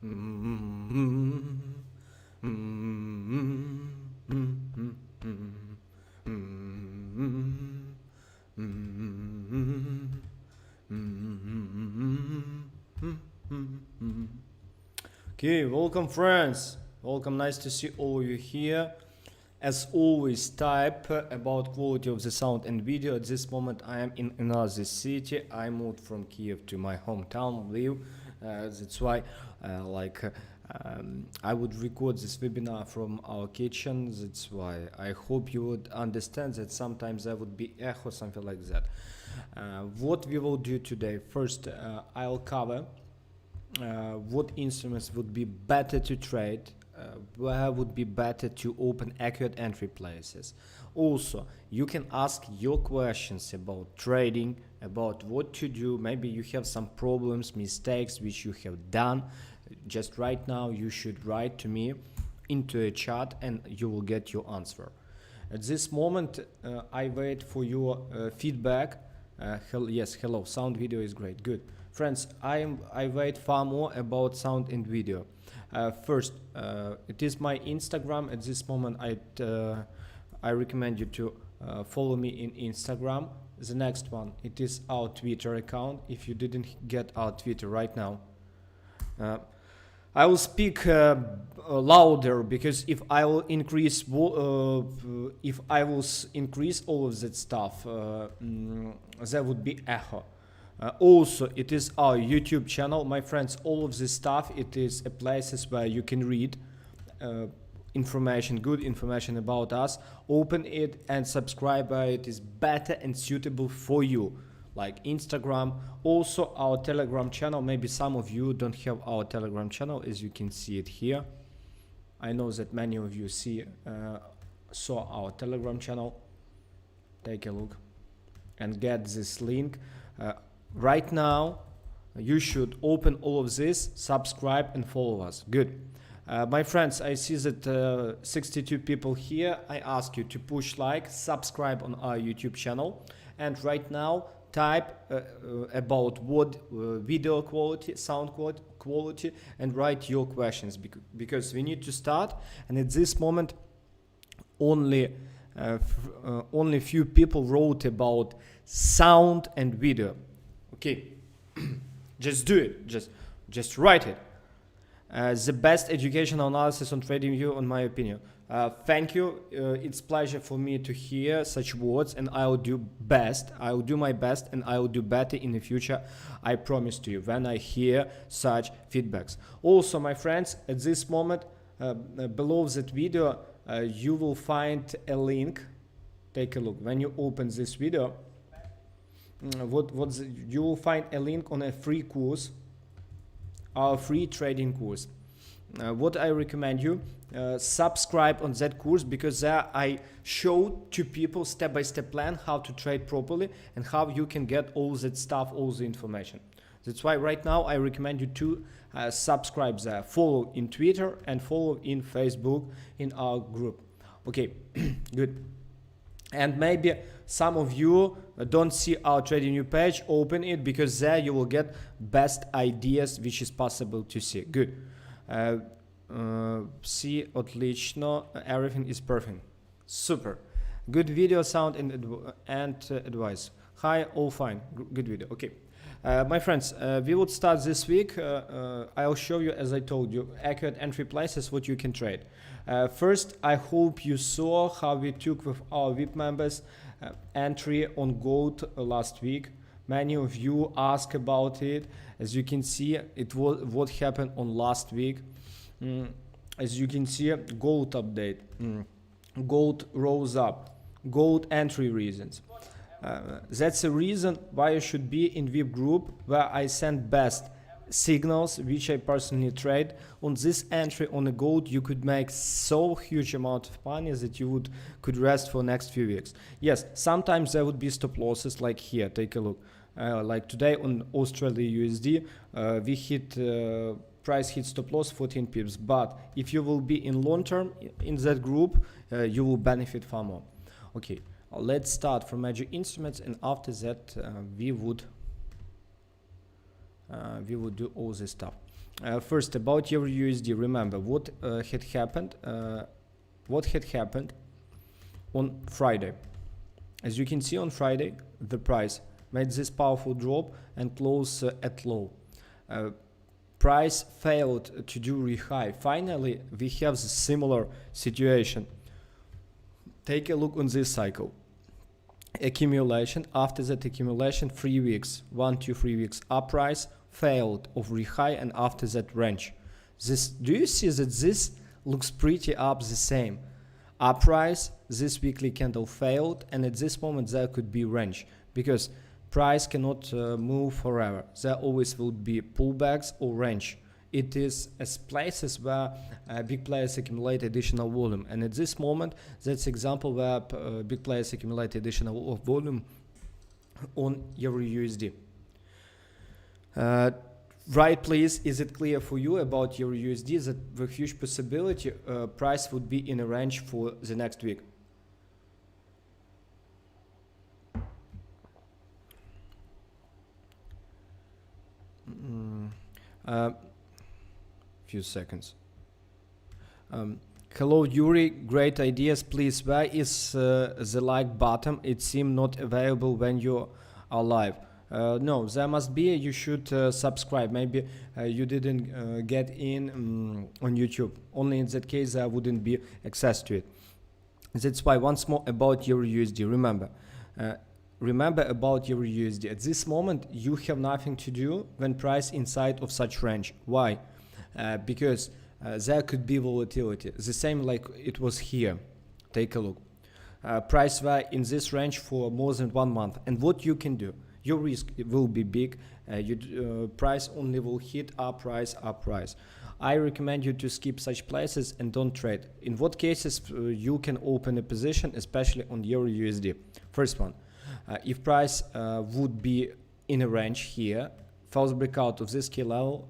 Okay, welcome friends, welcome, nice to see all of you here. As always, type about quality of the sound and video. At this moment I am in another city. I moved from Kiev to my hometown, Lviv. That's why I would record this webinar from our kitchen. That's why I hope you would understand that sometimes there would be echo, something like that. What we will do today, first I'll cover what instruments would be better to trade, where would be better to open accurate entry places. Also, you can ask your questions about trading, about what to do. Maybe you have some problems, mistakes which you have done. Just right now you should write to me into a chat and you will get your answer. At this moment I wait for your feedback. Yes, hello, sound video is great, good. Friends, I wait far more about sound and video. First, it is my Instagram. At this moment I recommend you to follow me in Instagram. The next one, it is our Twitter account. If you didn't get our Twitter right now, I will speak louder, because if I will increase all of that stuff, there would be echo. Also, it is our YouTube channel, my friends. All of this stuff, it is places where you can read information, good information about us. Open it and subscribe. It is better and suitable for you, like Instagram. Also our Telegram channel. Maybe some of you don't have our Telegram channel, as you can see it here. I know that many of you saw our Telegram channel. Take a look and get this link. Right now you should open all of this, subscribe and follow us. Good. My friends, I see that 62 people here. I ask you to push like, subscribe on our YouTube channel, and right now type about what video quality, sound quality, and write your questions, because we need to start. And at this moment only few people wrote about sound and video. Okay, just do it, just write it. The best educational analysis on TradingView, in my opinion. Thank you. It's pleasure for me to hear such words, and I will do best. I will do my best, and I will do better in the future. I promise to you when I hear such feedbacks. Also, my friends, at this moment, below that video, you will find a link. Take a look. When you open this video, you will find a link on a free course, our free trading course. What I recommend you, subscribe on that course, because there I show to people step-by-step plan how to trade properly and how you can get all that stuff, all the information. That's why right now I recommend you to subscribe there, follow in Twitter and follow in Facebook in our group. Okay, good. And maybe some of you don't see our TradingView page. Open it, because there you will get best ideas which is possible to see. Good. See, отлично, everything is perfect. Super. Good video, sound and advice. Hi, all fine. Good video. Okay. My friends, we would start this week. I'll show you, as I told you, accurate entry places, what you can trade. First, I hope you saw how we took with our VIP members entry on gold last week. Many of you asked about it. As you can see, it was what happened on last week. As you can see, gold update. Gold rose up. Gold entry reasons. That's a reason why you should be in VIP group, where I send best signals which I personally trade. On this entry on the gold, you could make so huge amount of money that you could rest for next few weeks. Yes, sometimes there would be stop losses, like here. Take a look. Like today on Australia USD, we hit price hit stop loss 14 pips. But if you will be in long term in that group, you will benefit far more. Okay, let's start from major instruments, and after that we would do all this stuff. First, about EURUSD, remember what had happened. What had happened on Friday. As you can see, on Friday, the price made this powerful drop and close at low. Price failed to do re-high. Finally, we have a similar situation. Take a look on this cycle. Accumulation. After that accumulation, 3 weeks, 1 to 3 weeks up price failed of re-high, and after that range. This, do you see that this looks pretty up the same? Up price, this weekly candle failed, and at this moment there could be range, because price cannot move forever. There always will be pullbacks or range. It is as places where big players accumulate additional volume, and at this moment that's example where big players accumulate additional volume on EURUSD. Right, please, is it clear for you about EURUSD that the huge possibility price would be in a range for the next week? Few seconds. Hello Yuri, great ideas, please. Where is the like button? It seems not available when you are live. No, there must be. You should subscribe. Maybe you didn't get in on YouTube. Only in that case there wouldn't be access to it. That's why once more about EURUSD. Remember about EURUSD. At this moment you have nothing to do when price inside of such range. Why? Because there could be volatility. The same like it was here. Take a look. Price were in this range for more than 1 month. And what you can do? Your risk will be big. Price only will hit up price, up price. I recommend you to skip such places and don't trade. In what cases you can open a position, especially on EURUSD? First one, if price would be in a range here, false breakout of this key level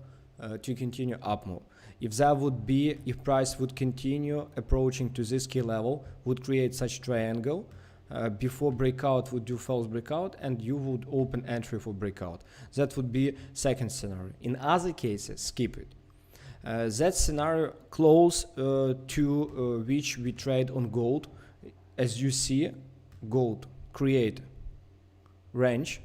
to continue up move. If that would be, if price would continue approaching to this key level, would create such triangle. Before breakout would do false breakout, and you would open entry for breakout. That would be second scenario. In other cases, skip it. That scenario close to which we trade on gold. As you see, gold create range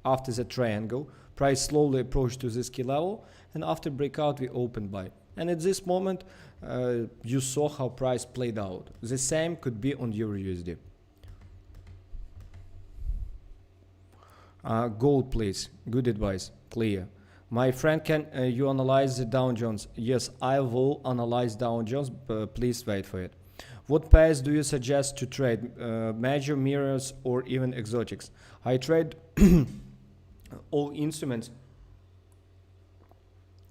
after the triangle. Price slowly approach to this key level, and after breakout we open buy. And at this moment, you saw how price played out. The same could be on EURUSD. Gold, please. Good advice. Clear. My friend, can you analyze the Dow Jones? Yes, I will analyze Dow Jones. Please wait for it. What pairs do you suggest to trade? Major, mirrors, or even exotics? I trade all instruments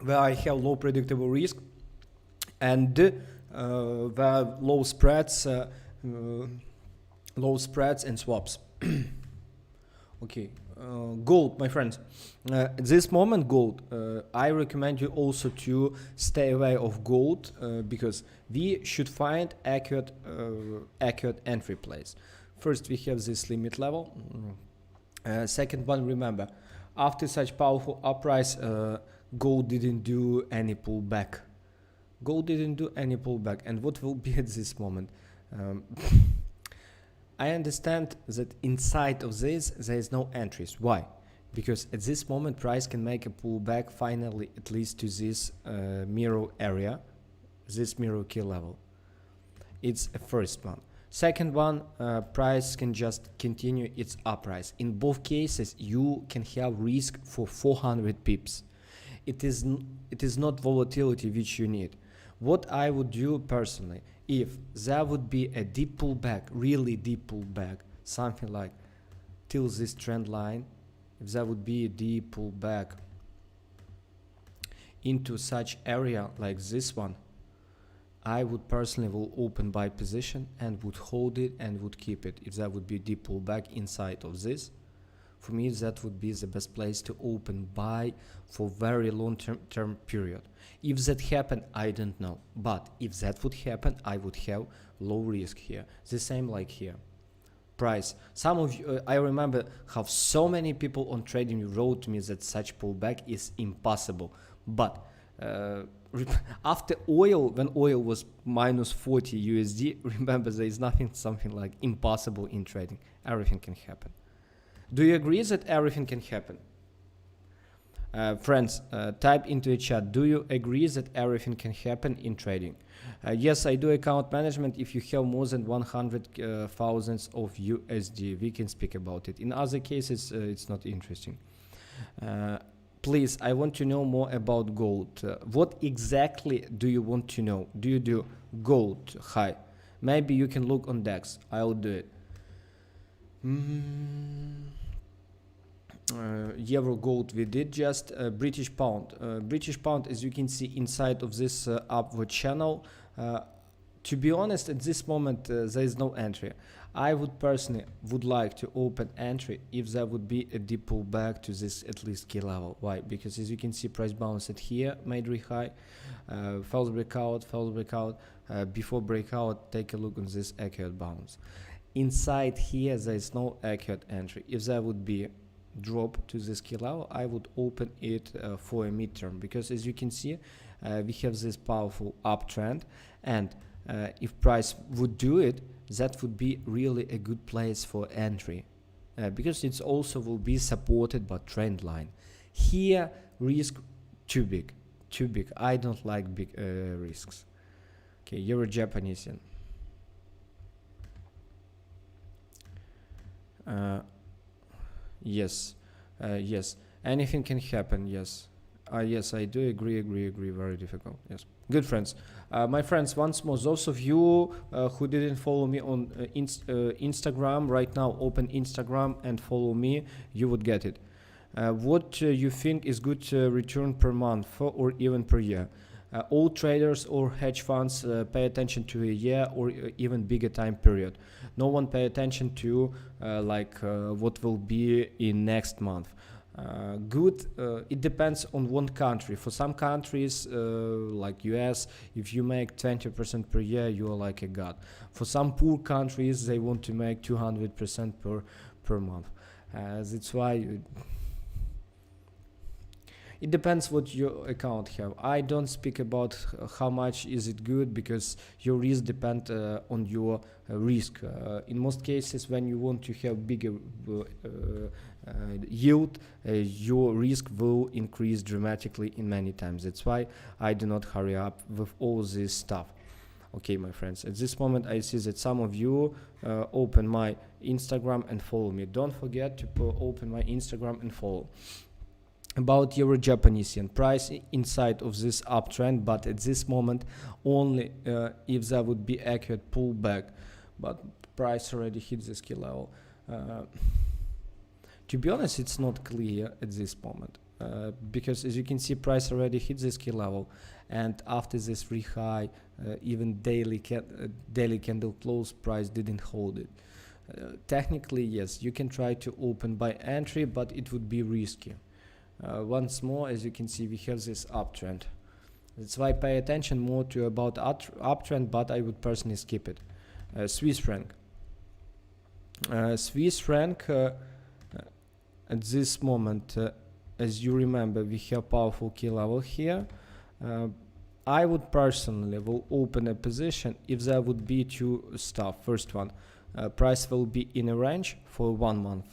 where I have low predictable risk and where low spreads and swaps. Okay. Gold, my friends. At this moment, gold. I recommend you also to stay away of gold because we should find accurate entry place. First, we have this limit level. Second one, remember, after such powerful uprise, gold didn't do any pullback. Gold didn't do any pullback. And what will be at this moment? I understand that inside of this there is no entries. Why? Because at this moment price can make a pullback finally at least to this mirror area, this mirror key level. It's a first one. Second one, price can just continue its uprise. In both cases you can have risk for 400 pips. It is not volatility which you need. What I would do personally, if there would be a deep pullback, really deep pullback, something like till this trend line, if there would be a deep pullback into such area like this one, I would personally will open buy position and would hold it and would keep it. If there would be a deep pullback inside of this, for me that would be the best place to open buy for very long term period. If that happen, I don't know, but if that would happen, I would have low risk here. The same like here. Price. Some of you, I remember how so many people on trading wrote to me that such pullback is impossible, but After oil, when oil was minus 40 USD, remember there is something like impossible in trading. Everything can happen. Do you agree that everything can happen? Friends, type into the chat, do you agree that everything can happen in trading? Yes, I do account management. If you have more than 100,000 of USD, we can speak about it. In other cases, it's not interesting. Please, I want to know more about gold. What exactly do you want to know? Do you do gold high? Maybe you can look on DEX. I'll do it. Euro gold we did just. British pound. British pound, as you can see inside of this upward channel, to be honest, at this moment there is no entry. I would personally like to open entry if there would be a deep pullback to this at least key level. Why? Because as you can see, price bounced here, made re-high, false breakout, before breakout. Take a look on this accurate bounce. Inside here there is no accurate entry. If there would be drop to this key level, I would open it for a midterm, because as you can see, we have this powerful uptrend, and if price would do it, that would be really a good place for entry, because it also will be supported by trend line. Here risk too big. I don't like big risks. Okay, Euro Japanese yen. Yes, yes, anything can happen. Yes, yes, I do agree. Very difficult. Yes, good friends. My friends, once more, those of you who didn't follow me on Instagram right now, open Instagram and follow me. You would get it. What you think is good return per month or even per year? All traders or hedge funds pay attention to a year or even bigger time period. No one pay attention to what will be in next month. Good, it depends on one country. For some countries like US, if you make 20% per year, you are like a god. For some poor countries, they want to make 200% per month. That's why it depends what your account have. I don't speak about how much is it good, because your risk depend on your risk. In most cases, when you want to have bigger yield, your risk will increase dramatically in many times. That's why I do not hurry up with all this stuff. Okay, my friends, at this moment I see that some of you open my Instagram and follow me. Don't forget to open my Instagram and follow. About Euro Japanese yen, price inside of this uptrend, but at this moment only if there would be accurate pullback, but price already hit this key level. To be honest, it's not clear at this moment, because as you can see, price already hit this key level, and after this re-high, even daily candle close, price didn't hold it. Technically, yes, you can try to open by entry, but it would be risky. Once more, as you can see, we have this uptrend. That's why I pay attention more to about uptrend, but I would personally skip it. Swiss franc. Swiss franc, at this moment, as you remember, we have powerful key level here. I would personally will open a position if there would be two stuff. First one, price will be in a range for 1 month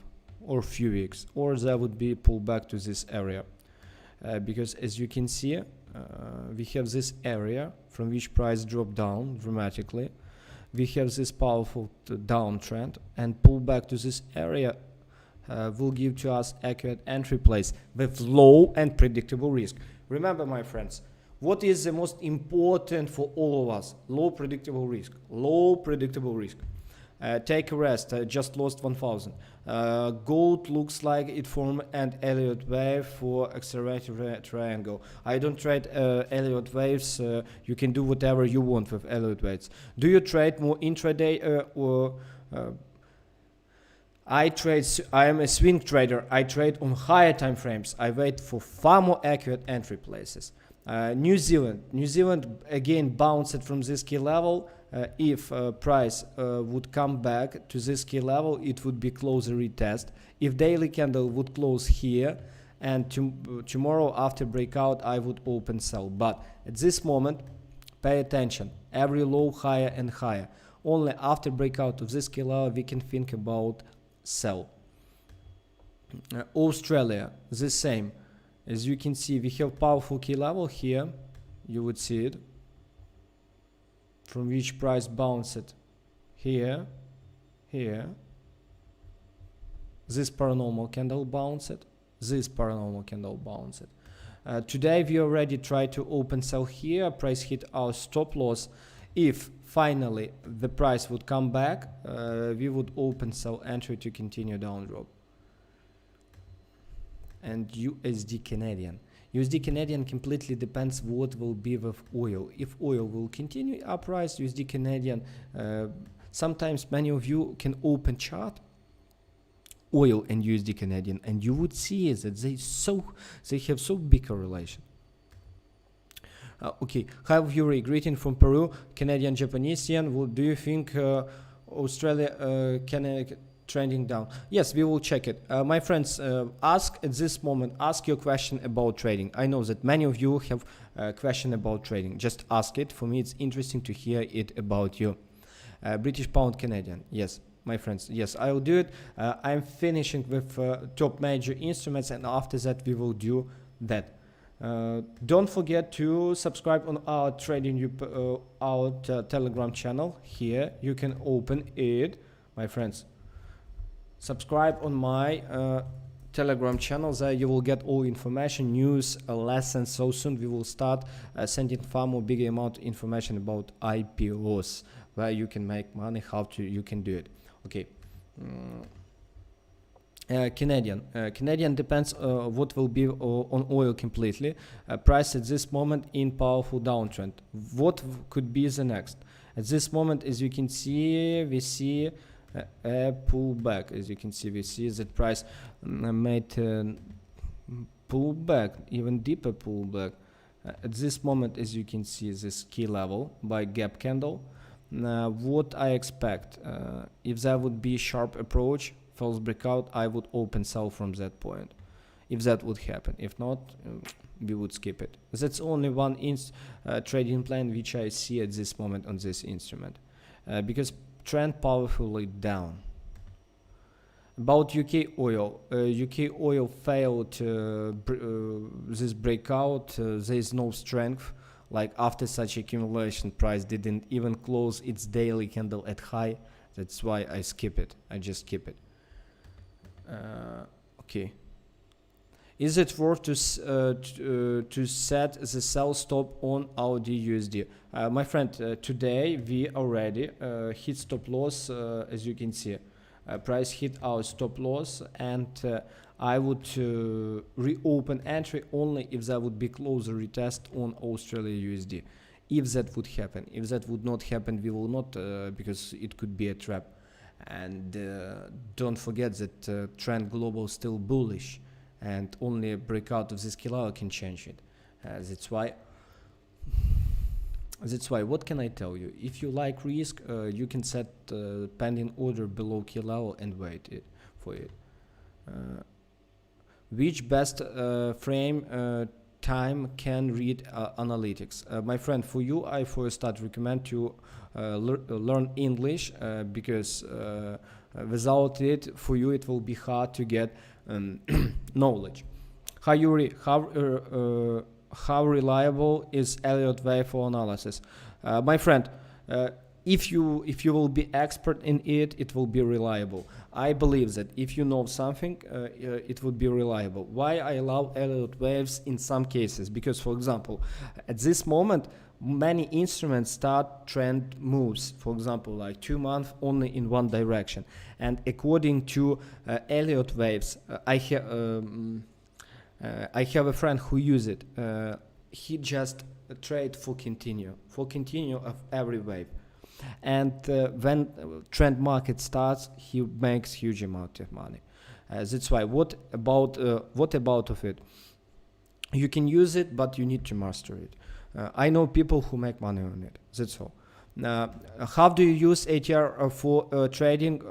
or few weeks, or there would be pullback to this area, because as you can see, we have this area from which price dropped down dramatically. We have this powerful downtrend, and pullback to this area will give to us accurate entry place with low and predictable risk. Remember, my friends, what is the most important for all of us? Low predictable risk. Low predictable risk. Take a rest. I just lost 1,000. Gold looks like it formed an Elliott wave for accelerated triangle. I don't trade Elliott waves. You can do whatever you want with Elliott waves. Do you trade more intraday or I am a swing trader. I trade on higher time frames. I wait for far more accurate entry places. New Zealand again bounced from this key level. If price would come back to this key level, it would be closer retest. If daily candle would close here and tomorrow after breakout I would open sell. But at this moment, pay attention, every low higher and higher. Only after breakout of this killer we can think about sell. Australia, the same. As you can see, we have powerful key level here. You would see it, from which price bounced here, here. This paranormal candle bounced, this paranormal candle bounced. Today we already tried to open sell here, price hit our stop loss. If finally the price would come back, we would open sell entry to continue down drop. And USD Canadian. USD Canadian completely depends what will be with oil. If oil will continue uprise, USD Canadian, sometimes many of you can open chart oil and USD Canadian, and you would see that they have so big correlation. Okay, hi Yuri, greeting from Peru, Canadian Japanese yen. What do you think Australia Canada trending down? Yes, we will check it. My friends, ask at this moment, ask your question about trading. I know that many of you have a question about trading. Just ask it. For me, it's interesting to hear it about you. British pound Canadian. Yes, my friends. Yes, I will do it. I'm finishing with top major instruments, and after that we will do that. Don't forget to subscribe on our Telegram channel. Here you can open it, my friends. Subscribe on my Telegram channel. There you will get all information, news, lessons. So soon we will start sending far more bigger amount of information about IPOs, where you can make money, you can do it. Okay. Canadian depends what will be on oil completely. Price at this moment in powerful downtrend. What could be the next? At this moment, as you can see, we see a pullback. As you can see, we see that price made pullback, even deeper pullback. At this moment, as you can see, this key level by gap candle. What I expect, if there would be a sharp approach, false breakout, I would open sell from that point, if that would happen. If not, we would skip it. That's only one trading plan which I see at this moment on this instrument, because trend powerfully down. About UK oil, UK oil failed this breakout. There is no strength. Like after such accumulation, price didn't even close its daily candle at high. That's why I skip it. I just skip it. Okay. Is it worth to set the sell stop on our DUSD? My friend, today we already hit stop loss, as you can see. Price hit our stop loss, and I would reopen entry only if there would be closer retest on Australia USD. If that would happen. If that would not happen, we will not, because it could be a trap. And don't forget that trend global still bullish, and only a breakout of this killer can change it. That's why what can I tell you? If you like risk, you can set pending order below key level and wait for it. Which best frame time can read analytics? My friend, for you, I for a start recommend to learn English, because without it, for you it will be hard to get knowledge. Hi Yuri, how reliable is Elliott wave for analysis? My friend, if you will be expert in it, it will be reliable. I believe that if you know something, it would be reliable. Why I allow Elliott waves in some cases? Because, for example, at this moment, many instruments start trend moves. For example, like 2 months only in one direction. And according to Elliott waves, I have a friend who uses it. He just trade for continue of every wave. And when trend market starts, he makes huge amount of money. That's why. What about of it? You can use it, but you need to master it. I know people who make money on it. That's all. How do you use ATR for trading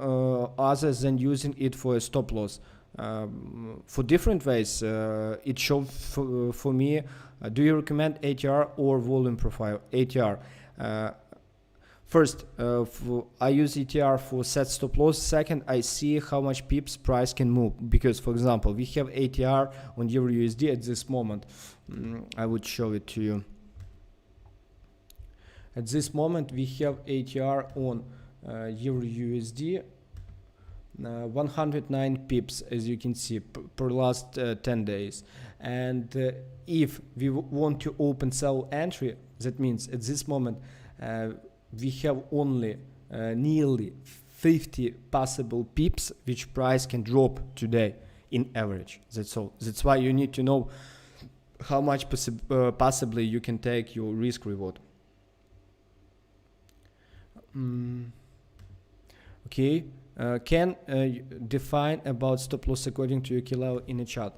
other than using it for a stop loss? for different ways. It showed for me, do you recommend ATR or volume profile? ATR. First, I use ETR for set stop loss. Second, I see how much pips price can move. Because, for example, we have ATR on EURUSD at this moment. I would show it to you. At this moment, we have ATR on EURUSD. 109 pips, as you can see, per last 10 days. And if we want to open sell entry, that means at this moment, we have only nearly 50 possible pips which price can drop today in average. That's all. That's why you need to know how much possibly you can take your risk reward. Okay. Can define about stop loss according to your key level in a chart.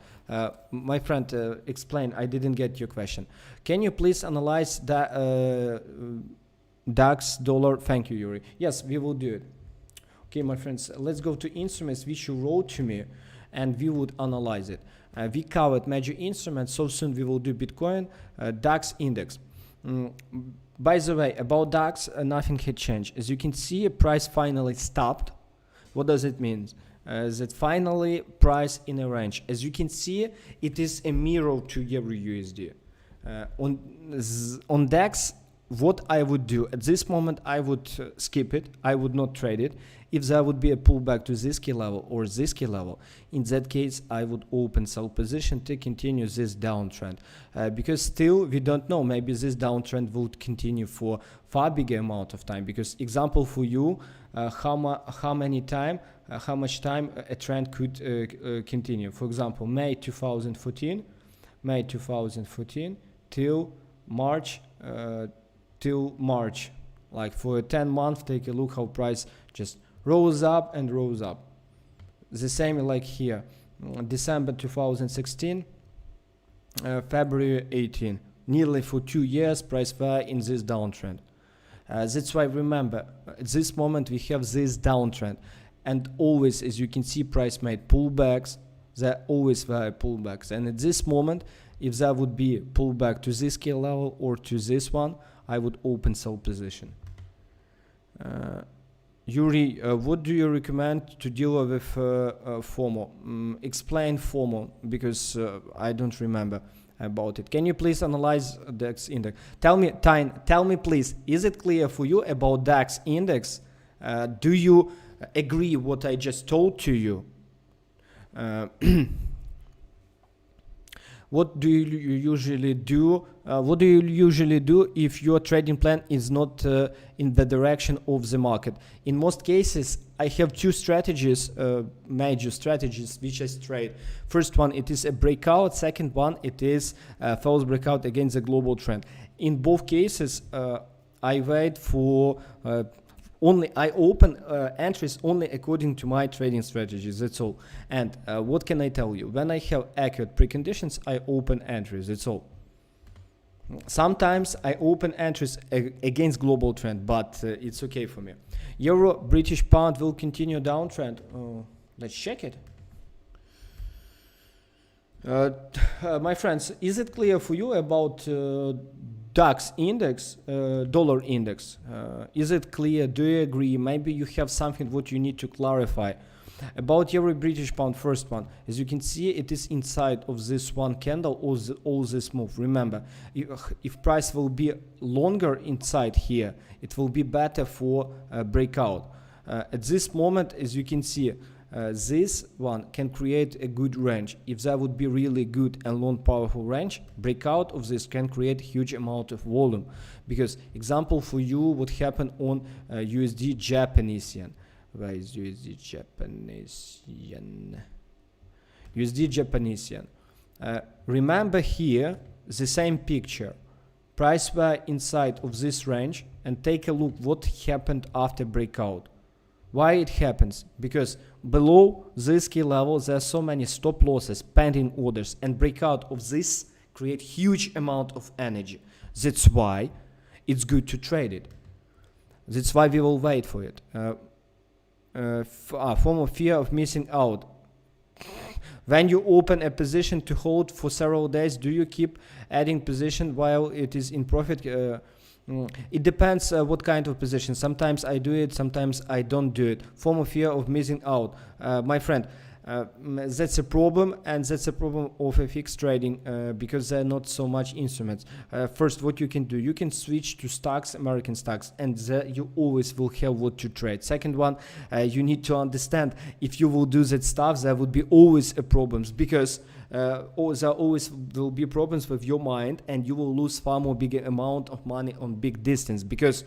My friend, explain. I didn't get your question. Can you please analyze the DAX dollar? Thank you, Yuri. Yes, we will do it. Okay, my friends, let's go to instruments which you wrote to me, and we would analyze it. We covered major instruments, so soon we will do Bitcoin, DAX index. By the way, about DAX, nothing had changed. As you can see, price finally stopped. What does it mean? That finally price in a range. As you can see, it is a mirror to EURUSD. On DAX, what I would do at this moment, I would skip it. I would not trade it. If there would be a pullback to this key level or this key level, in that case, I would open sell position to continue this downtrend. Because still we don't know, maybe this downtrend would continue for far bigger amount of time. Because example for you, how much time a trend could continue. For example, May 2014 till March. Like for 10 months, take a look how price just rose up and rose up. The same like here, December 2016, February 18, nearly for 2 years price were in this downtrend. That's why remember, at this moment we have this downtrend, and always, as you can see, price made pullbacks. There always were pullbacks, and at this moment, if there would be pullback to this key level or to this one, I would open sell position. Yuri, what do you recommend to deal with FOMO? Explain FOMO, because I don't remember about it. Can you please analyze DAX index? Tell me, Tyne, tell me please, is it clear for you about DAX index? Do you agree what I just told to you? What do you usually do? What do you usually do if your trading plan is not in the direction of the market? In most cases, I have two strategies, major strategies, which I trade. First one, it is a breakout. Second one, it is false breakout against the global trend. In both cases, I wait for I open entries only according to my trading strategies. That's all. And what can I tell you? When I have accurate preconditions, I open entries. That's all. Sometimes I open entries against global trend, but it's okay for me. Euro British pound will continue downtrend. Let's check it. My friends, is it clear for you about DAX index, dollar index? Is it clear? Do you agree? Maybe you have something what you need to clarify. About Euro British pound, first one, as you can see, it is inside of this one candle or all this move. Remember, if price will be longer inside here, it will be better for breakout. At this moment, as you can see, this one can create a good range. If that would be really good and long powerful range, breakout of this can create huge amount of volume. Because example for you, what happened on USD Japanese yen. Where is USD Japanese yen? USD Japanese yen. Remember here the same picture. Price were inside of this range, and take a look what happened after breakout. Why it happens? Because below this key level there are so many stop losses, pending orders, and breakout of this create huge amount of energy. That's why it's good to trade it. That's why we will wait for it. FOMO, fear of missing out. When you open a position to hold for several days, do you keep adding position while it is in profit? It depends what kind of position. Sometimes I do it, sometimes I don't do it. Form of fear of missing out. My friend, that's a problem, and that's a problem of FX trading because there are not so much instruments. First, what you can do, you can switch to stocks, American stocks, and there you always will have what to trade. Second one, you need to understand if you will do that stuff, there would be always problems, because there always will be problems with your mind, and you will lose far more bigger amount of money on big distance, because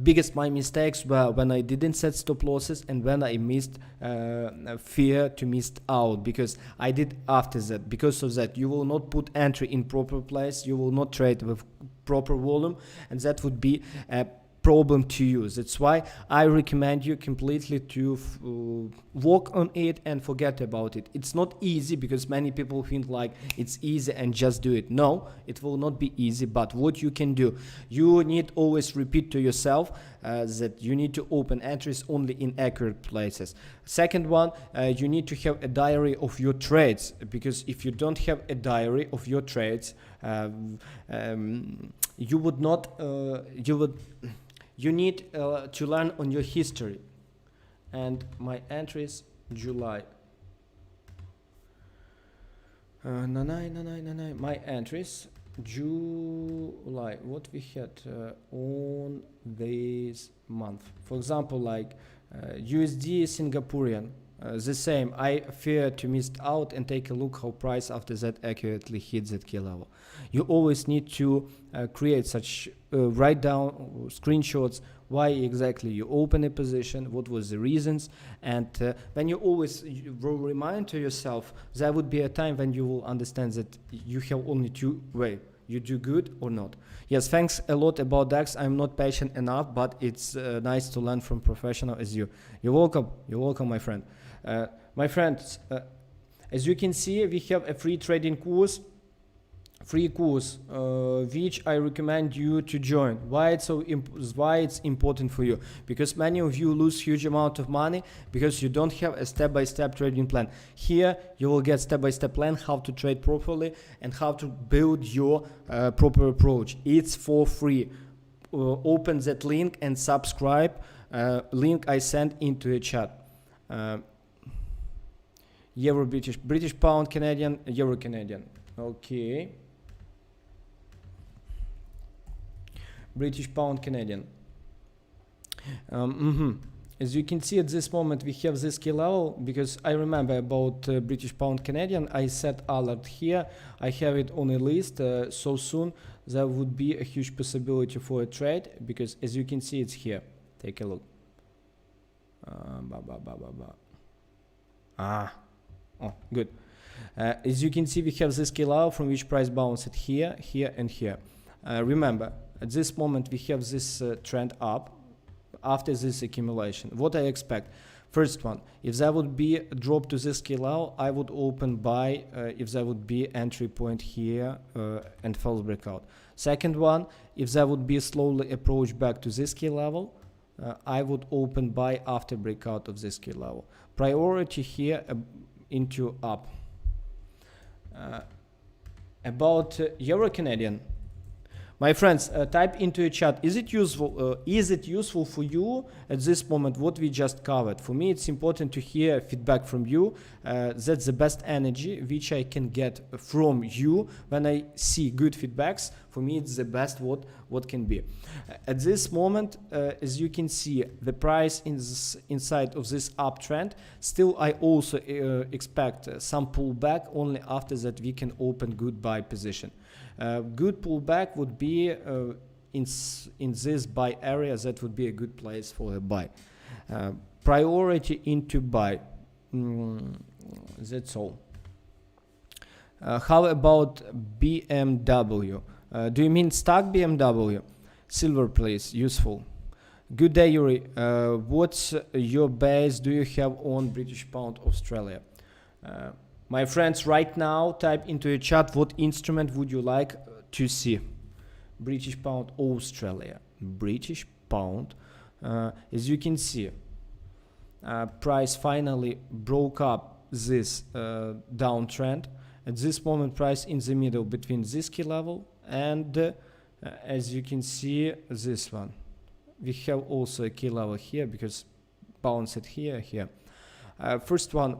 biggest my mistakes were when I didn't set stop losses and when I missed fear to miss out, because I did after that. Because of that, you will not put entry in proper place, you will not trade with proper volume, and that would be a problem to use. That's why I recommend you completely to work on it and forget about it. It's not easy, because many people think like it's easy and just do it. No, it will not be easy, but what you can do, you need always repeat to yourself that you need to open entries only in accurate places. Second one, you need to have a diary of your trades, because if you don't have a diary of your trades, you would not you need to learn on your history. And my entries, July. My entries, July. What we had on this month? For example, like USD Singaporean. The same. I fear to miss out, and take a look how price after that accurately hits that key level. You always need to create such write down screenshots why exactly you open a position, what was the reasons, and when you always will remind to yourself, there would be a time when you will understand that you have only two ways. You do good or not. Yes, thanks a lot about DAX. I'm not patient enough, but it's nice to learn from professional as you. You're welcome. You're welcome, my friend. My friends, as you can see, we have a free trading course, which I recommend you to join. Why it's important for you? Because many of you lose huge amount of money because you don't have a step-by-step trading plan. Here you will get step-by-step plan how to trade properly and how to build your proper approach. It's for free. Open that link and subscribe. Link I sent into a chat. Euro, British pound, Canadian, Euro, Canadian. Okay. British pound, Canadian. As you can see at this moment, we have this key level, because I remember about British pound, Canadian. I set alert here. I have it on a list. So soon there would be a huge possibility for a trade, because as you can see, it's here. Take a look. Oh, good. As you can see, we have this key level from which price bounced here, here, and here. Remember, at this moment we have this trend up after this accumulation. What I expect, first one, if there would be a drop to this key level, I would open buy if there would be entry point here and false breakout. Second one, if there would be a slowly approach back to this key level, I would open buy after breakout of this key level. Priority here into up. About Euro Canadian, my friends, type into a chat, is it useful for you at this moment what we just covered? For me, it's important to hear feedback from you. That's the best energy which I can get from you. When I see good feedbacks, for me it's the best what can be. At this moment, as you can see, the price inside of this uptrend, still I also expect some pullback. Only after that we can open good buy position. Good pullback would be in this buy area. That would be a good place for a buy. Priority into buy. That's all. How about BMW? Do you mean stock BMW? Silver, please. Useful. Good day, Yuri. What's your base do you have on British pound Australia? My friends, right now, type into a chat what instrument would you like to see. British pound Australia. British pound. As you can see, price finally broke up this downtrend. At this moment, price in the middle between this key level and as you can see, this one. We have also a key level here because bounce it here. First one,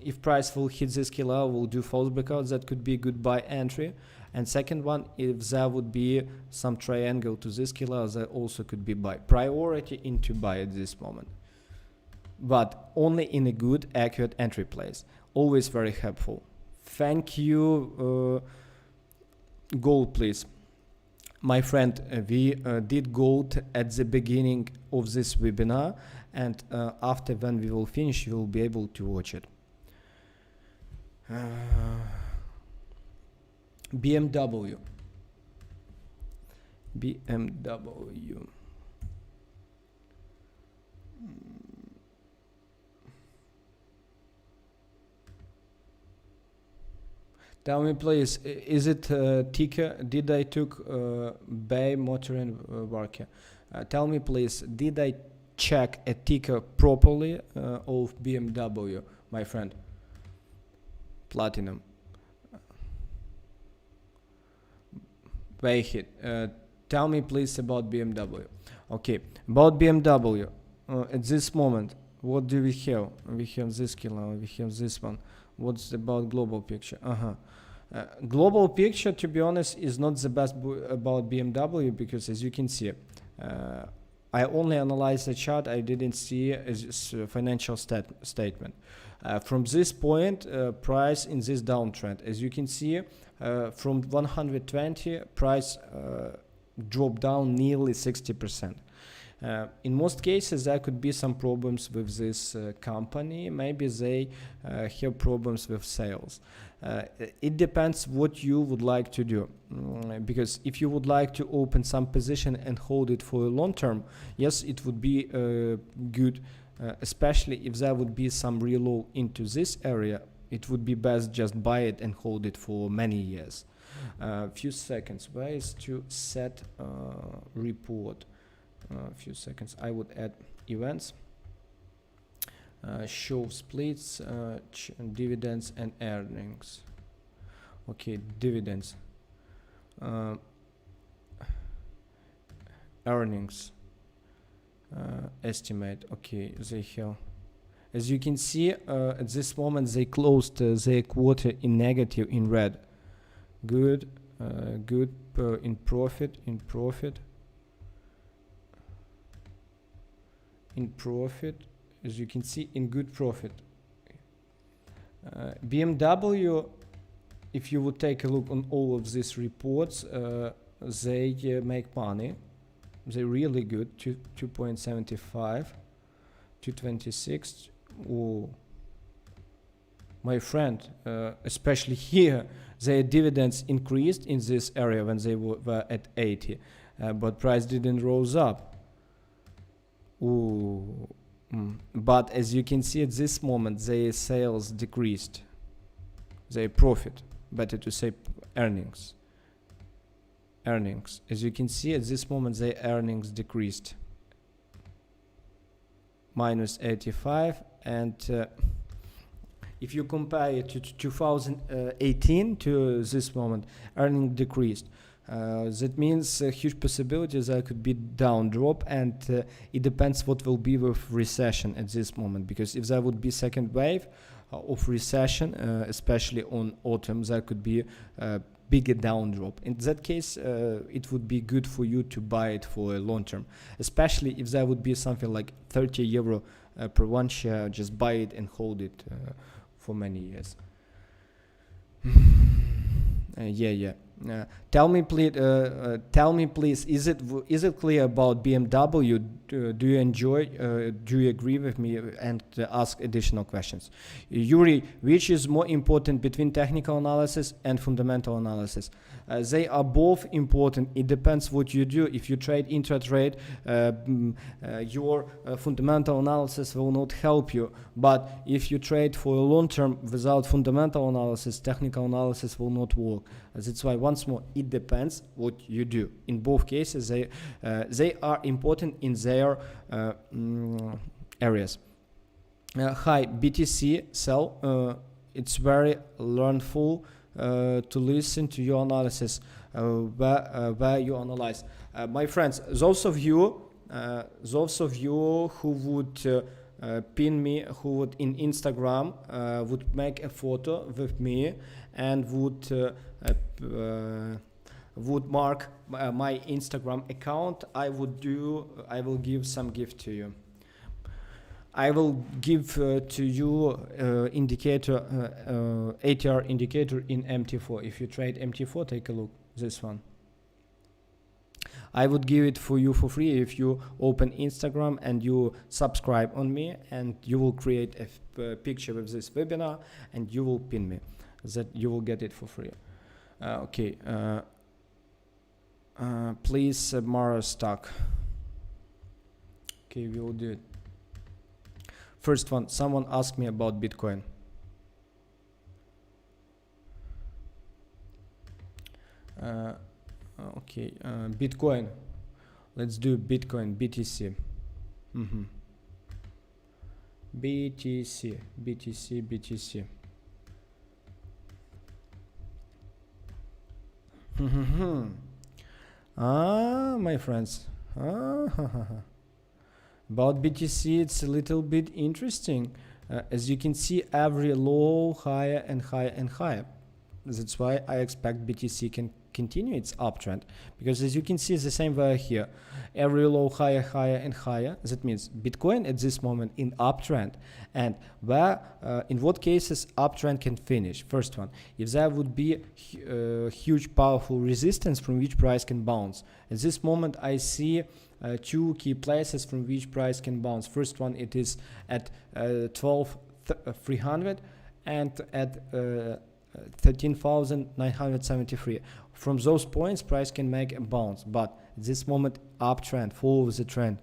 if price will hit this key level, will do false breakout. That could be a good buy entry. And second one, if there would be some triangle to this key level, that also could be buy. Priority into buy at this moment, but only in a good, accurate entry place. Always very helpful. Thank you. Gold, please. My friend, we did gold at the beginning of this webinar, and after when we will finish, you will be able to watch it. BMW. Tell me please, is it ticker? Did I took Bay, Motor and Varka? Tell me please, did I check a ticker properly of BMW, my friend? Platinum. Wait, tell me please about BMW. Okay, about BMW, at this moment, what do we have? We have this killer, we have this one. What's about global picture? Global picture, to be honest, is not the best about BMW because, as you can see, I only analyzed the chart. I didn't see a financial statement. From this point, price in this downtrend, as you can see, from 120, price dropped down nearly 60%. In most cases, there could be some problems with this company. Maybe they have problems with sales. It depends what you would like to do. Because if you would like to open some position and hold it for a long term, yes, it would be good, especially if there would be some reload into this area. It would be best just buy it and hold it for many years. Few seconds. Where is to set report? A few seconds. I would add events, show splits, dividends and earnings. Okay, dividends, earnings, estimate. Okay, they have. As you can see, at this moment they closed their quarter in negative, in red. Good, good, in profit. In profit, as you can see, in good profit. BMW, if you would take a look on all of these reports, they make money. They're really good. 2.75, 226. Oh, my friend, especially here, their dividends increased in this area when they were at 80, but price didn't rise up. Ooh. But as you can see at this moment, their sales decreased. Their profit, better to say earnings. As you can see at this moment, their earnings decreased. Minus 85, and if you compare it to 2018 to this moment, earnings decreased. That means a huge possibility there could be down drop, and it depends what will be with recession at this moment, because if there would be second wave of recession, especially on autumn, there could be a bigger down drop. In that case, it would be good for you to buy it for a long term, especially if there would be something like 30 euro per one share. Just buy it and hold it for many years. Tell me please, is it clear about BMW? Do you enjoy? Do you agree with me? And ask additional questions. Yuri, which is more important between technical analysis and fundamental analysis? They are both important. It depends what you do. If you trade intratrade, your fundamental analysis will not help you. But if you trade for a long term without fundamental analysis, technical analysis will not work. That's why, once more, it depends what you do. In both cases, they are important in their areas. Hi, BTC sell. It's very learnful to listen to your analysis where you analyze. My friends, those of you who would pin me, who would in Instagram would make a photo with me and would mark my Instagram account, I will give some gift to you. I will give to you indicator ATR indicator in MT4. If you trade MT4, take a look, this one. I would give it for you for free if you open Instagram and you subscribe on me, and you will create a picture with this webinar and you will pin me. That you will get it for free. Okay. Please Mara stock. Okay, we will do it. First one, someone asked me about Bitcoin. Okay, Bitcoin. Let's do Bitcoin, BTC. BTC. My friends. About BTC, it's a little bit interesting. As you can see, every low higher and higher and higher. That's why I expect BTC can continue its uptrend, because as you can see, the same way here, every low higher, higher and higher. That means Bitcoin at this moment in uptrend, and where in what cases uptrend can finish. First one, if there would be huge powerful resistance from which price can bounce. At this moment I see two key places from which price can bounce. First one, it is at 12,300 and at 13,973. From those points price can make a bounce, but at this moment uptrend, follow the trend.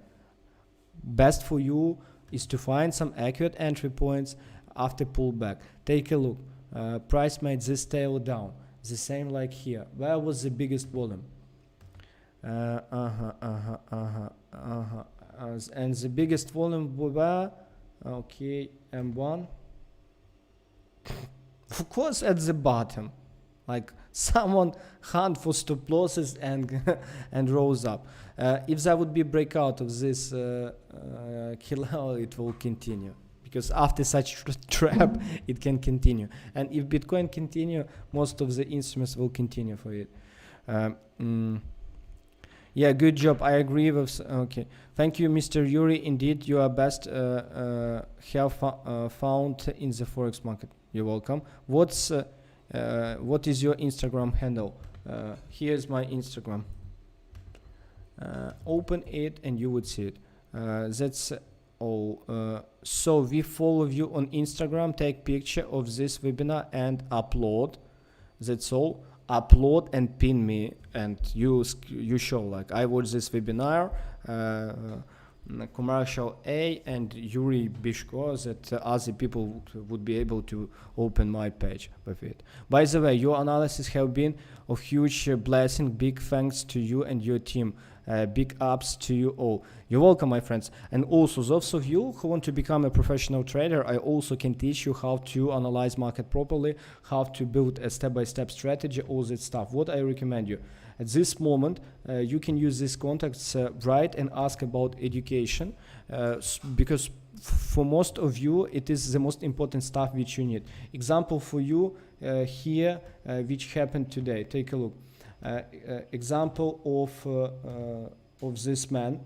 Best for you is to find some accurate entry points after pullback. Take a look. Price made this tail down, the same like here. Where was the biggest volume? And the biggest volume were, okay, M1. Of course at the bottom, like someone hunt for stop losses and and rose up. If there would be breakout of this killer, it will continue, because after such trap it can continue. And if Bitcoin continue, most of the instruments will continue for it. Yeah, good job. I agree with. Okay, thank you, Mr. Yuri. Indeed, you are best have found in the forex market. You're welcome. What is your Instagram handle? Here's my Instagram. Open it and you would see it. That's all. So we follow you on Instagram. Take picture of this webinar and upload. That's all. Upload and pin me, and you show like I watched this webinar, commercial A and Yuri Bishko, that other people would be able to open my page with it. By the way, your analysis have been of huge blessing. Big thanks to you and your team. Big ups to you all. You're welcome, my friends. And also those of you who want to become a professional trader, I also can teach you how to analyze market properly, how to build a step-by-step strategy, all that stuff. What I recommend you at this moment, you can use these contacts, write and ask about education, because for most of you it is the most important stuff which you need. Example for you here, which happened today. Take a look. Example of this man.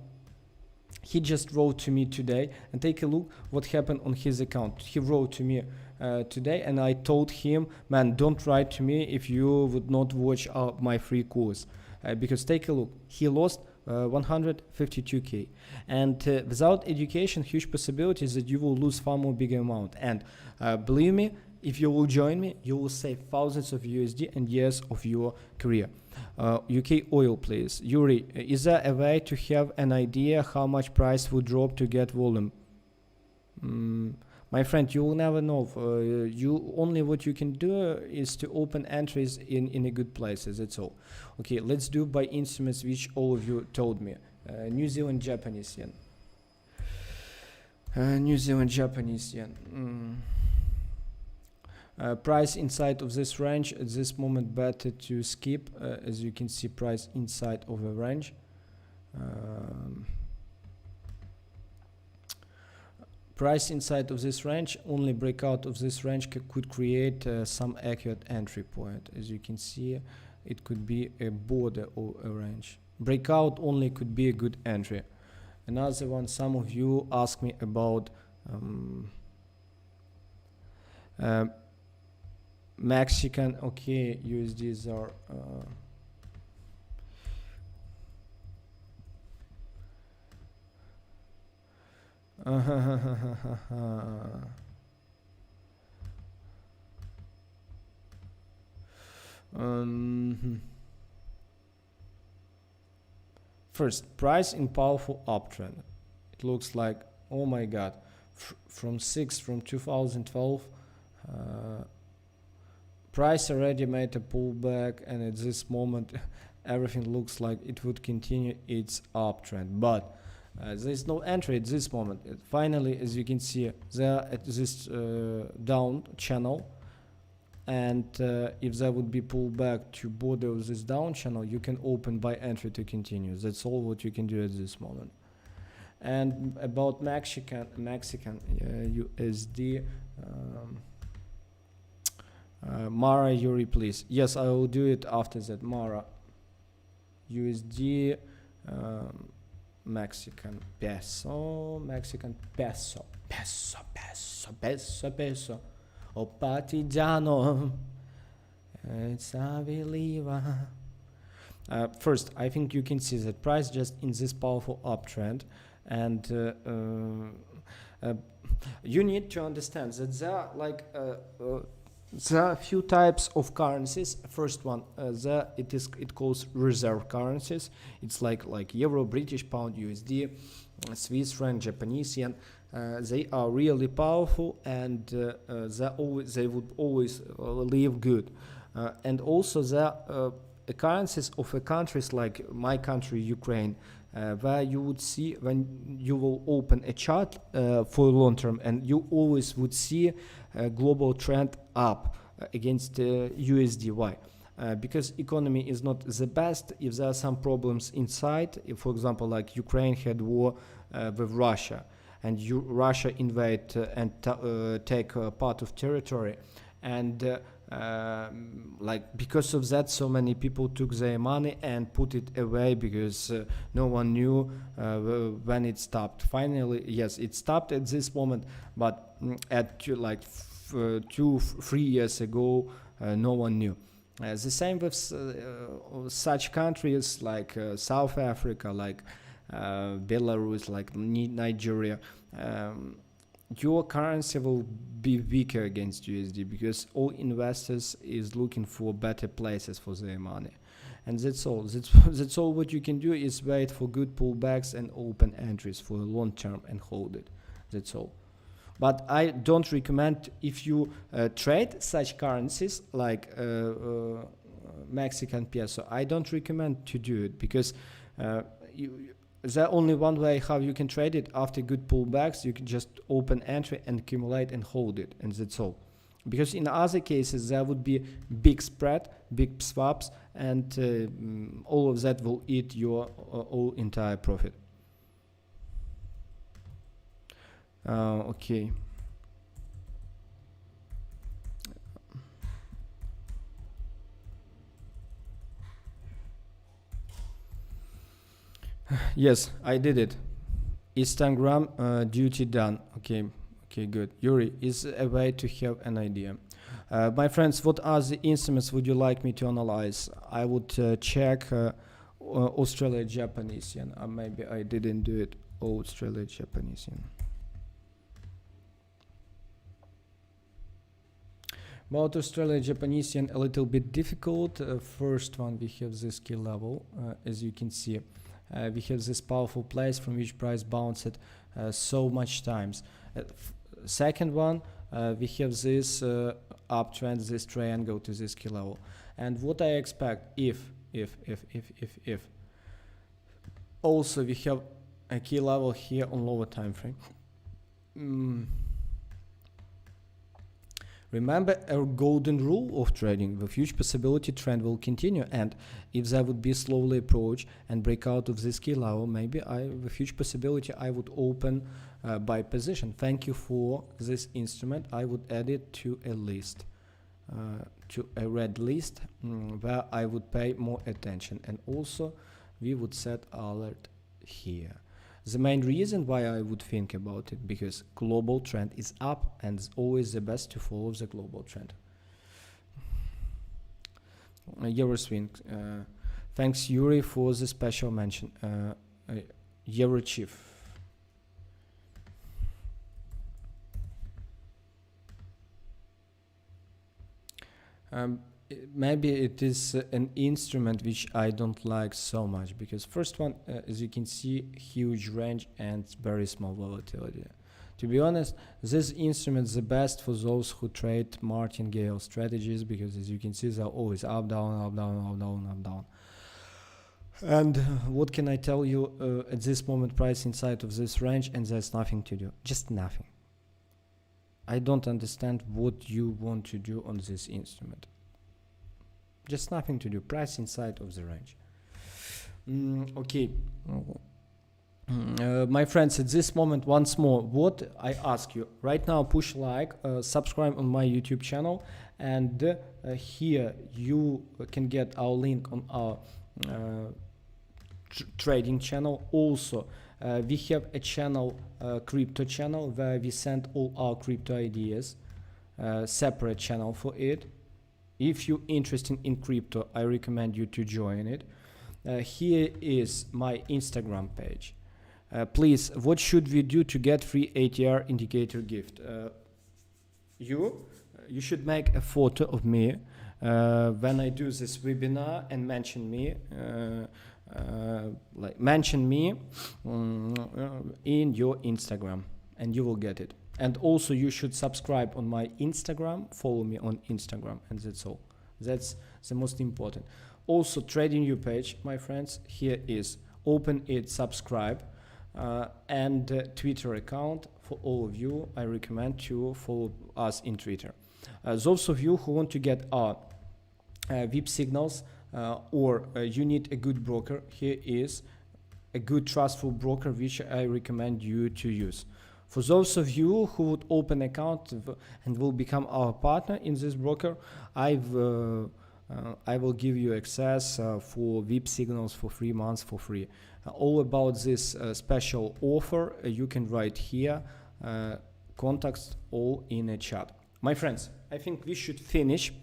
He just wrote to me today, and take a look what happened on his account. He wrote to me today, and I told him, man, don't write to me if you would not watch my free course, because take a look, he lost 152k, and without education, huge possibilities that you will lose far more bigger amount. And believe me, if you will join me, you will save thousands of USD and years of your career. UK oil, please. Yuri, is there a way to have an idea how much price would drop to get volume? My friend, you will never know. Only what you can do is to open entries in a good places. That's all. Okay, let's do by instruments which all of you told me. New Zealand Japanese yen. New Zealand Japanese yen. Price inside of this range at this moment better to skip, as you can see price inside of a range. Price inside of this range, only breakout of this range could create some accurate entry point. As you can see, it could be a border or a range. Breakout only could be a good entry. Another one, some of you ask me about Mexican, okay, USDs are first, price in powerful uptrend. It looks like, oh my god, from 2012 price already made a pullback, and at this moment everything looks like it would continue its uptrend, but there is no entry at this moment. Finally, as you can see, there at this down channel, and if there would be pullback to border of this down channel, you can open buy entry to continue. That's all what you can do at this moment. And about Mexican USD, Mara Yuri, please. Yes, I will do it after that. Mara USD, Mexican peso, peso. Oh partigiano, it's a believer. First, I think you can see that price just in this powerful uptrend, and you need to understand that there are like there are a few types of currencies. First one, it calls reserve currencies. It's like euro, British pound, USD, Swiss franc, Japanese yen. They are really powerful, and they would always live good. And also there are currencies of countries like my country, Ukraine, where you would see, when you will open a chart for long term, and you always would see a global trend up against USD. Why? Because economy is not the best. If there are some problems inside, if, for example, like Ukraine had war with Russia, and Russia invade and take part of territory, and like because of that, so many people took their money and put it away, because no one knew when it stopped. Finally, yes, it stopped at this moment, but at 2-3 years ago, no one knew. The same with such countries like South Africa, like Belarus, like Nigeria. Your currency will be weaker against USD, because all investors is looking for better places for their money, and that's all. That's all what you can do is wait for good pullbacks and open entries for a long term and hold it. That's all. But I don't recommend, if you trade such currencies like Mexican peso, I don't recommend to do it, because there's only one way how you can trade it. After good pullbacks, you can just open entry and accumulate and hold it, and that's all. Because in other cases, there would be big spread, big swaps, and all of that will eat your all entire profit. Okay. Yes, I did it. Instagram duty done. Okay, good. Yuri, is a way to have an idea. My friends, what are the instruments would you like me to analyze? I would check Australia Japanese yen. Maybe I didn't do it. Australia Japanese yen. About Australia Japanese yen, a little bit difficult. First one, we have this key level, as you can see. We have this powerful place from which price bounced so much times. Second one, we have this uptrend, this triangle to this key level. And what I expect, if also we have a key level here on lower time frame, Remember our golden rule of trading: the huge possibility trend will continue, and if there would be slowly approach and break out of this key level, maybe the huge possibility I would open buy position. Thank you for this instrument. I would add it to a list, to a red list, where I would pay more attention, and also we would set alert here. The main reason why I would think about it, because global trend is up, and it's always the best to follow the global trend. EURUSD. Thanks, Yuri, for the special mention. Euro Chief. Maybe it is an instrument which I don't like so much, because first one, as you can see, huge range and very small volatility. To be honest, this instrument is the best for those who trade martingale strategies, because as you can see, they're always up, down, up, down, up, down, up, down. And what can I tell you? At this moment, price inside of this range, and there's nothing to do, just nothing. I don't understand what you want to do on this instrument. Just nothing to do, price inside of the range. Okay. My friends, at this moment, once more, what I ask you right now, push like, subscribe on my YouTube channel, and here you can get our link on our trading channel. Also, we have a channel, crypto channel, where we send all our crypto ideas, separate channel for it. If you're interested in crypto, I recommend you to join it. Here is my Instagram page. Please, what should we do to get free ATR indicator gift? You should make a photo of me when I do this webinar and mention me. Mention me in your Instagram, and you will get it. And also you should subscribe on my Instagram, follow me on Instagram, and that's all. That's the most important. Also, TradingView page, my friends, here is open it, subscribe, and Twitter account for all of you. I recommend to follow us in Twitter. Those of you who want to get our VIP signals, or you need a good broker, here is a good trustful broker which I recommend you to use. For those of you who would open account and will become our partner in this broker, I will give you access for VIP signals for 3 months for free. All about this special offer you can write here, contacts all in a chat. My friends, I think we should finish.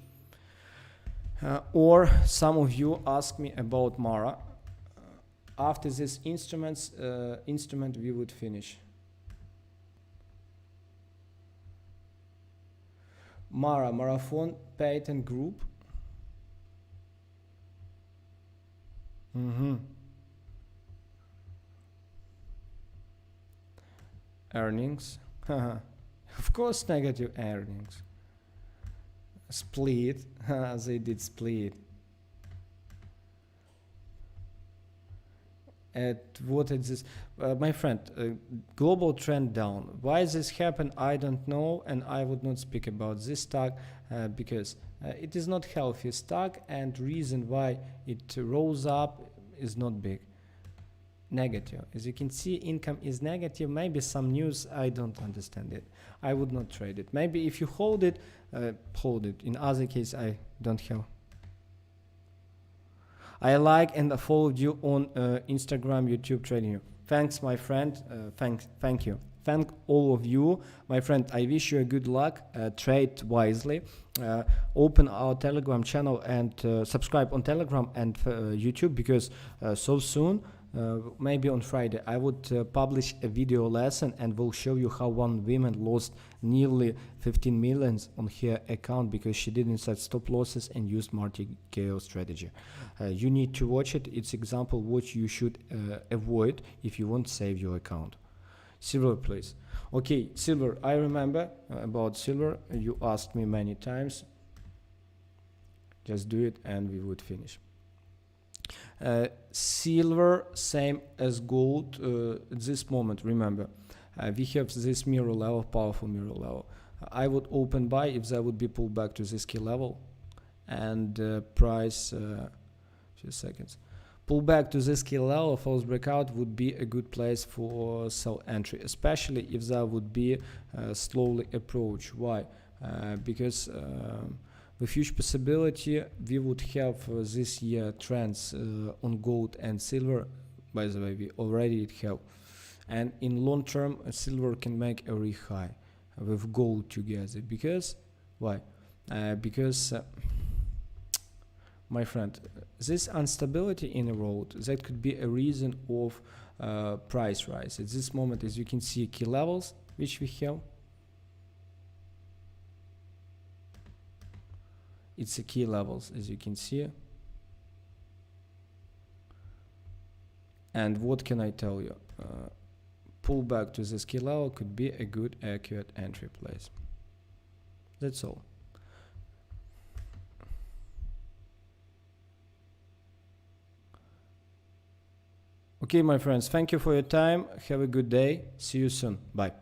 Or some of you ask me about Mara. After this instrument we would finish. Mara, Marathon Patent Group. Earnings. Of course, negative earnings. Split. They did split. What is this? My friend, global trend down. Why this happened, I don't know, and I would not speak about this stock because it is not healthy stock, and reason why it rose up is not big. Negative. As you can see, income is negative. Maybe some news, I don't understand it. I would not trade it. Maybe if you hold it, hold it. In other case, I don't have. I like and followed you on Instagram, YouTube, TradingView. Thanks, my friend. Thank you. Thank all of you, my friend. I wish you a good luck. Trade wisely. Open our Telegram channel and subscribe on Telegram and YouTube, because so soon, maybe on Friday, I would publish a video lesson and will show you how one woman lost nearly 15 million on her account because she didn't set stop losses and used martingale strategy. You need to watch it. It's example what you should avoid if you want to save your account. Silver, please. Okay, silver. I remember about silver. You asked me many times. Just do it and we would finish. Silver, same as gold at this moment. Remember, we have this mirror level, powerful mirror level. I would open buy if there would be pullback to this key level, and price, few seconds, pull back to this key level, false breakout would be a good place for sell entry, especially if there would be slowly approach. Why? Because with huge possibility we would have this year trends on gold and silver. By the way, we already have, and in long term silver can make a re-high with gold together. Because why? Because my friend, this instability in the road, that could be a reason of price rise. At this moment, as you can see, key levels which we have, it's a key levels, as you can see. And what can I tell you? Pull back to this key level could be a good accurate entry place. That's all. Okay, my friends, thank you for your time. Have a good day. See you soon. Bye.